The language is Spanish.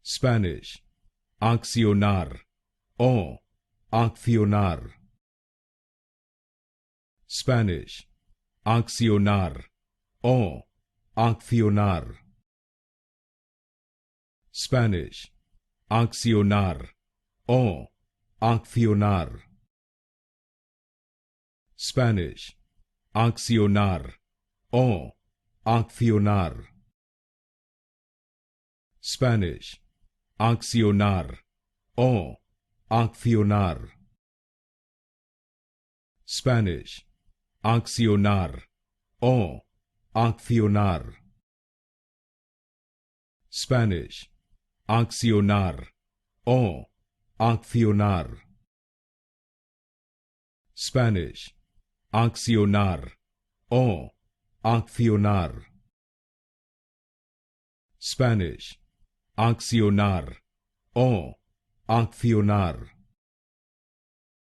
Spanish. Accionar. O. Accionar. Spanish. Accionar. O. Accionar. Spanish. Accionar. O. Accionar. Spanish. Accionar. O. Accionar. Spanish. Accionar. O. Accionar. Spanish. Accionar. O. Accionar. Spanish. Accionar. O. Accionar. Spanish. Accionar. O. Accionar. Spanish. Accionar. O. Accionar.